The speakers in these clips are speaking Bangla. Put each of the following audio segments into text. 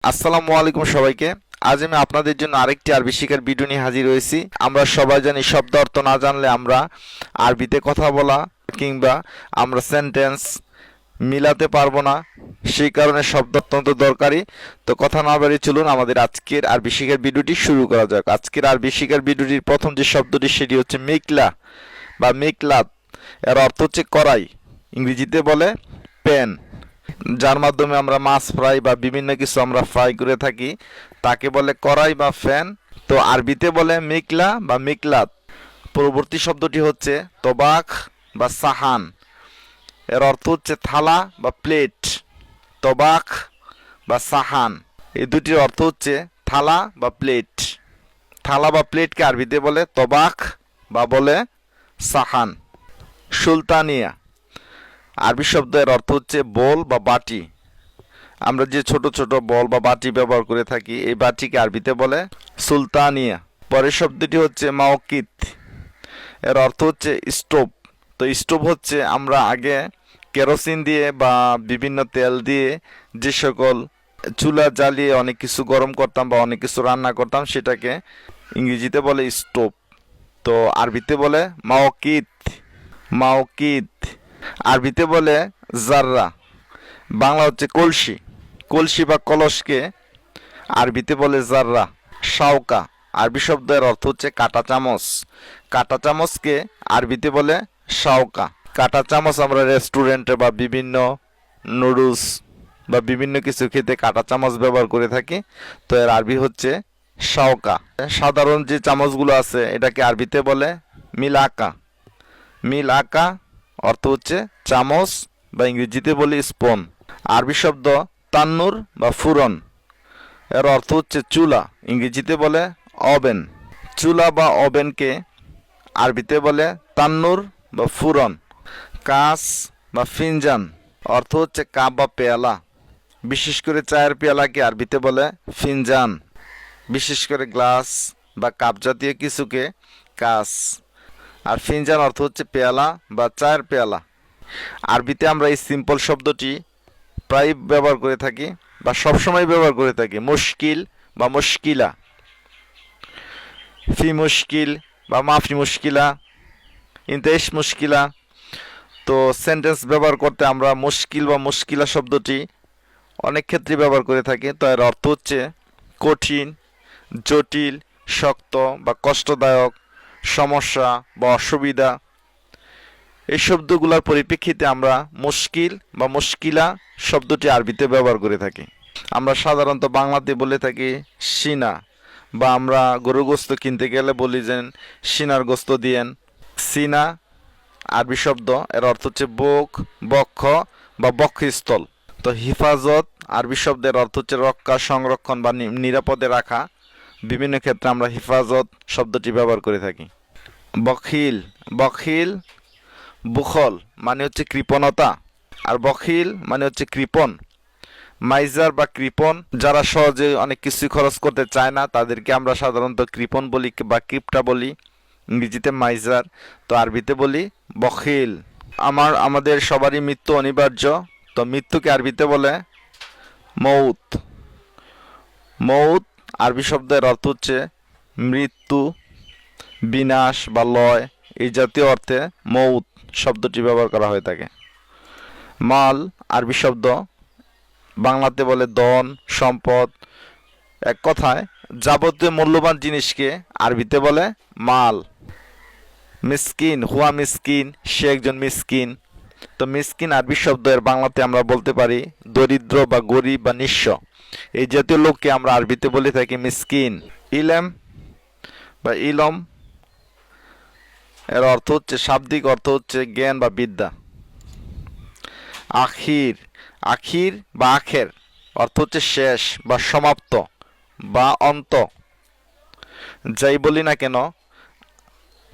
আসসালামু আলাইকুম সবাইকে। আজ আমি আপনাদের জন্য আরেকটি আরবি শেখার ভিডিও নিয়ে হাজির হয়েছি। আমরা সবাই জানি শব্দ অর্থ না জানলে আমরা আরবিতে কথা বলা কিংবা আমরা সেন্টেন্স মিলাতে পারবো না। সেই কারণে শব্দ অত্যন্ত দরকারি। তো কথা না বাড়িয়ে চলুন আমাদের আজকের আরবি শেখার ভিডিওটি শুরু করা যাক। আজকের আরবি শেখার ভিডিওটির প্রথম যে শব্দটি সেটি হচ্ছে মেকলা বা মেকলাত। এর অর্থ হচ্ছে কড়াই, ইংরেজিতে বলে প্যান, যার মাধ্যমে আমরা মাছ ফ্রাই বা বিভিন্ন কিছু আমরা ফ্রাই করে থাকি, তাকে বলে কড়াই বা ফ্যান। তো আরবিতে বলে মিকলা বা মিকলাত। পরবর্তী শব্দটি হচ্ছে তোবাক বা সাহান। এর অর্থ হচ্ছে থালা বা প্লেট। তোবাক বা সাহান, এই দুটির অর্থ হচ্ছে থালা বা প্লেট। থালা বা প্লেটকে আরবিতে বলে তোবাক বা বলে সাহান। সুলতানিয়া, আরবি শব্দ, এর অর্থ হচ্ছে বোল বা বাটি। আমরা যে ছোট ছোট বল বা বাটি ব্যবহার করে থাকি, এই বাটিকে আরবিতে বলে সুলতানিয়া। পরের শব্দটি হচ্ছে মাওকিত। এর অর্থ হচ্ছে স্টোভ। তো স্টোভ হচ্ছে আমরা আগে কেরোসিন দিয়ে বা বিভিন্ন তেল দিয়ে যে সকল চুলা জ্বালিয়ে অনেক কিছু গরম করতাম বা অনেক কিছু রান্না করতাম, সেটাকে ইংরেজিতে বলে স্টোভ। তো আরবিতে বলে মাওকিত। মাওকিত আরবিতে বলে জাররা। বাংলা হচ্ছে কলসি। কলসি বা কলসকে আরবিতে বলে জাররা। শাওকা, আরবি শব্দের অর্থ হচ্ছে কাঁটা চামচ। কাঁটা চামচকে আরবিতে বলে শাওকা। কাঁটা চামচ আমরা রেস্টুরেন্টে বা বিভিন্ন নুডলস বা বিভিন্ন কিছু খেতে কাঁটা চামচ ব্যবহার করে থাকি। তো এর আরবি হচ্ছে শাওকা। সাধারণ যে চামচগুলো আছে এটাকে আরবিতে বলে মিল আকা। মিল আকা অর্থ হচ্ছে চামচ বা ইংরেজিতে বলি স্পুন। আরবি শব্দ তান্নুর বা ফুরন। এর অর্থ হচ্ছে চুলা, ইংরেজিতে বলে ওভেন। চুলা বা ওভেনকে আরবিতে বলে তান্নুর বা ফুরন। কাস বা ফিনজান, অর্থ হচ্ছে কাপ বা পেয়ালা। বিশেষ করে চায়ের পেয়ালাকে আরবিতে বলে ফিনজান। বিশেষ করে গ্লাস বা কাপ জাতীয় কিছুকে কাস। আর ফিনজান অর্থ হচ্ছে পেয়ালা বা চায়ের পেয়ালা। আরবিতে আমরা এই সিম্পল শব্দটি প্রায় ব্যবহার করে থাকি বা সবসময় ব্যবহার করে থাকি। মুশকিল বা মুশকিলা, ফি মুশকিল বা মাফি মুশকিলা, ইনতেশ মুশকিলা। তো সেন্টেন্স ব্যবহার করতে আমরা মুশকিল বা মুশকিলা শব্দটি অনেক ক্ষেত্রে ব্যবহার করে থাকি। তো এর অর্থ হচ্ছে কঠিন, জটিল, শক্ত বা কষ্টদায়ক, সমস্যা বা অসুবিধা। এই শব্দগুলোর পরিপ্রেক্ষিতে আমরা মুশকিল বা মুশকিলা শব্দটি আরবিতে ব্যবহার করে থাকি। আমরা সাধারণত বাংলাতে বলে থাকি সিনা, বা আমরা গরু গোস্ত কিনতে গেলে বলি যে সিনার গোস্ত দিয়েন। সিনা আরবি শব্দ, এর অর্থ হচ্ছে বুক, বক্ষ বা বক্ষস্থল। তো হিফাজত আরবি শব্দের অর্থ হচ্ছে রক্ষা, সংরক্ষণ বা নিরাপদে রাখা। বিভিন্ন ক্ষেত্রে আমরা হিফাজত শব্দটি ব্যবহার করে থাকি। বখিল, বখিল বুখল মানে হচ্ছে কৃপণতা, আর বখিল মানে হচ্ছে কৃপণ। মাইজার বা কৃপণ, যারা সহজে অনেক কিছু খরচ করতে চায় না তাদেরকে আমরা সাধারণত কৃপণ বলি বা কিপটা বলি, ইংরেজিতে মাইজার। তো আরবিতে বলি বখিল। আমাদের সবারই মৃত্যু অনিবার্য। তো মৃত্যুকে আরবিতে বলে মৌত। মৌত আরবি শব্দের অর্থ হচ্ছে মৃত্যু, বিনাশ বা লয়, এই জাতীয় অর্থে মৌত শব্দটি ব্যবহার করা হয়ে থাকে। মাল আরবি শব্দ, বাংলাতে বলে ধন, সম্পদ। এক কথায় যাবতীয় মূল্যবান জিনিসকে আরবিতে বলে মাল। মিসকিন, হুয়া মিসকিন, সে একজন মিসকিন। তো মিসকিন আরবি শব্দ, এর বাংলাতে আমরা বলতে পারি দরিদ্র বা গরিব বা নিঃস্ব। এই জাতীয় লোককে আমরা আরবিতে বলে থাকি মিসকিন। ইলেম বা ইলম, এর অর্থ হচ্ছে, শাব্দিক অর্থ হচ্ছে জ্ঞান বা বিদ্যা। আখির, আখির বা আখের অর্থ হচ্ছে শেষ বা সমাপ্ত বা অন্ত। যাই বলি না কেন,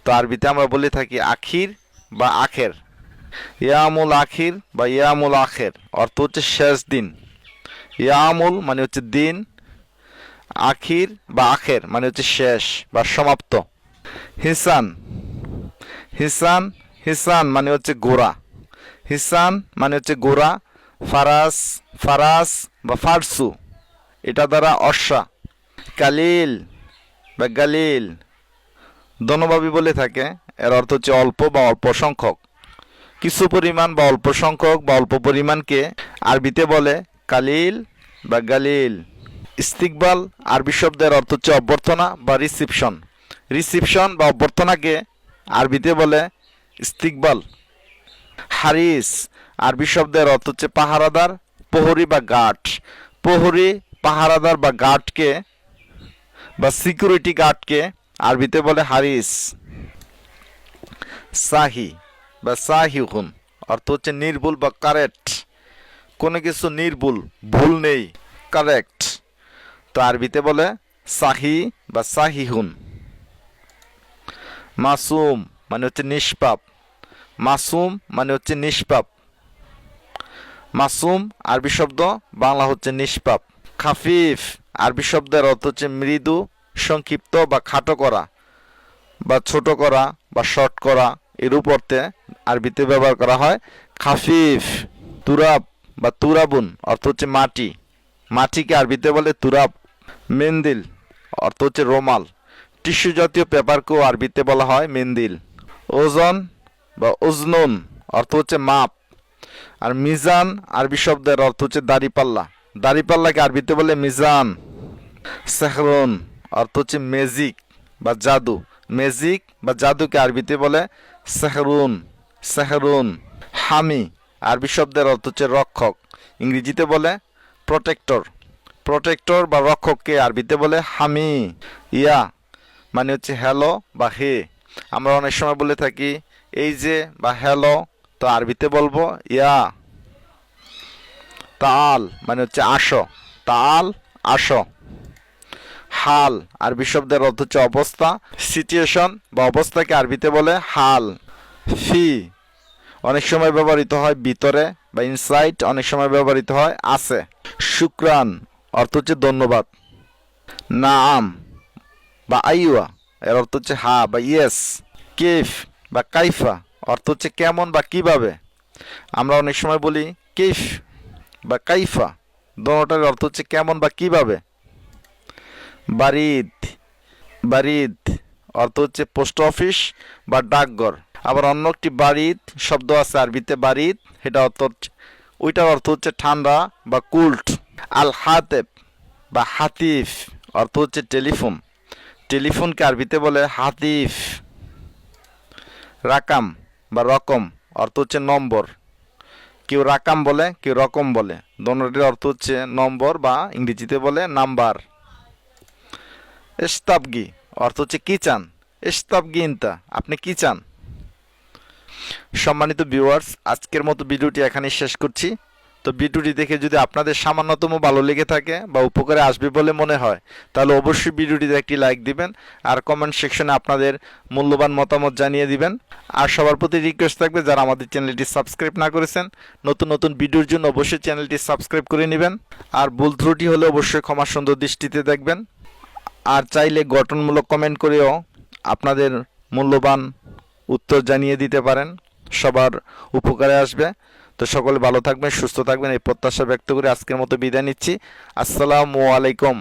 তো আরবিতে আমরা বলে থাকি আখির বা আখের। ইয়ামুল আখির বা ইয়ামুল আখের অর্থ হচ্ছে শেষ দিন। ইয়ামুল মানে হচ্ছে দিন, আখির বা আখের মানে হচ্ছে শেষ বা সমাপ্ত। হিসান, হিসান, হিসান মানে হচ্ছে ঘোড়া। হিসান মানে হচ্ছে ঘোড়া। ফারাস, ফারাস বা ফারসু এটা দ্বারা অস্বা। কালিল বা গালিল দোনোভাবে বলে থাকে, এর অর্থ হচ্ছে অল্প বা অল্প সংখ্যক। কিছু পরিমাণ বা অল্প সংখ্যক বা অল্প পরিমাণকে আরবিতে বলে কালিল বা গালিল। ইস্তিকবাল আরবি শব্দের অর্থ হচ্ছে অভ্যর্থনা বা রিসিপশন। রিসিপশন বা অভ্যর্থনাকে আরবিতে বলে ইস্তিকবাল। হারিস আরবি শব্দের অর্থ হচ্ছে পাহারাদার, প্রহরী বা গার্ড। প্রহরী, পাহারাদার বা গার্ডকে বা সিকিউরিটি গার্ডকে আরবিতে বলে হারিস। সাহি বা সাহিহুন অর্থ হচ্ছে নির্ভুল বা কারেক্ট। কোনো কিছু নির্ভুল, ভুল নেই, কারেক্ট, তো আরবিতে বলে সাহি বা সাহিহুন। মাসুম মানে হচ্ছে নিষ্পাপ। মাসুম মানে হচ্ছে নিষ্পাপ। মাসুম আরবি শব্দ, বাংলা হচ্ছে নিষ্পাপ। খাফিফ আরবি শব্দের অর্থ হচ্ছে মৃদু, সংক্ষিপ্ত বা খাটো করা বা ছোট করা বা শর্ট করা, এরূপ অর্থে আরবিতে ব্যবহার করা হয় খাফিফ। তুরাব বা তুরাবুন অর্থ হচ্ছে মাটি। মাটিকে আরবিতে বলে তুরাব। মেন্দিল অর্থ হচ্ছে রোমাল। টিস্যু জাতীয় পেপারকেও আরবিতে বলা হয় মেন্দিল। ওজন বা ওজনুন অর্থ হচ্ছে মাপ। আর মিজান আরবি শব্দের অর্থ হচ্ছে দাড়িপাল্লা। দাড়িপাল্লাকে আরবিতে বলে মিজান। সেহরুন অর্থ হচ্ছে ম্যাজিক বা জাদু। ম্যাজিক বা জাদুকে আরবিতে বলে সেহরুন। সেহরুন। হামি আরবি শব্দের অর্থ হচ্ছে রক্ষক। ইংরেজিতে বলে প্রোটেক্টর। প্রোটেক্টর বা রক্ষককে আরবিতে বলে হামি। ইয়া মানে হচ্ছে হ্যালো বা হে। আমরা অনেক সময় বলে থাকি এই যে বা হ্যালো, তো আরবিতে বলবো ইয়া। তাল মানে হচ্ছে আসো। তাল আসো। হাল আরবি শব্দের অর্থ হচ্ছে অবস্থা। সিচুয়েশন বা অবস্থাকে আরবিতে বলে হাল। ফি অনেক সময় ব্যবহৃত হয় ভিতরে বা ইনসাইড, অনেক সময় ব্যবহৃত হয় আছে। শুক্রান অর্থ হচ্ছে ধন্যবাদ। নাম বা আইওয়া এর অর্থ হচ্ছে হা বা ইয়েস। কেফ বা কাইফা অর্থ হচ্ছে কেমন বা কিভাবে। আমরা অনেক সময় বলি কেফ বা কাইফা, দোনোটার অর্থ হচ্ছে কেমন বা কিভাবে। বারিদ। বারিদ অর্থ হচ্ছে পোস্ট অফিস বা ডাকঘর। আবার অন্য একটি বারিদ শব্দ আছে আরবিতে বারিদ, সেটা অর্থ হচ্ছে, ওইটার অর্থ হচ্ছে ঠান্ডা বা কুল্ট। আল হাতেব বা হাতিফ অর্থ হচ্ছে টেলিফোন। টেলিফোনকে আরবিতে বলে হাতিফ। রাকাম বা রকম অর্থ হচ্ছে নম্বর। কেউ রাকাম বলে, কেউ রকম বলে, দোনোটির অর্থ হচ্ছে নম্বর বা ইংরেজিতে বলে নাম্বার। এস্তাবগি অর্থ হচ্ছে কি চান। এস্তাবগি ইনতা আপনি কি চান। সম্মানিত ভিউয়ার্স, আজকের মতো ভিডিওটি এখানেই শেষ করছি। তো ভিডিওটি দেখে যদি আপনাদের সামান্যতম ভালো লেগে থাকে বা উপকারে আসবে বলে মনে হয়, তাহলে অবশ্যই ভিডিওটিতে একটি লাইক দিবেন আর কমেন্ট সেকশনে আপনাদের মূল্যবান মতামত জানিয়ে দিবেন। আর সবার প্রতি রিকোয়েস্ট থাকবে, যারা আমাদের চ্যানেলটি সাবস্ক্রাইব না করেছেন, নতুন নতুন ভিডিওর জন্য অবশ্যই চ্যানেলটি সাবস্ক্রাইব করে নেবেন। আর ভুল ত্রুটি হলে অবশ্যই ক্ষমা সুন্দর দৃষ্টিতে দেখবেন। আর চাইলে গঠনমূলক কমেন্ট করেও আপনাদের মূল্যবান উত্তর জানিয়ে দিতে পারেন, সবার উপকারে আসবে। তো সকলে ভালো থাকবেন, সুস্থ থাকবেন, এই প্রত্যাশা ব্যক্ত করে আজকের মতো বিদায় নিচ্ছি। আসসালামু আলাইকুম।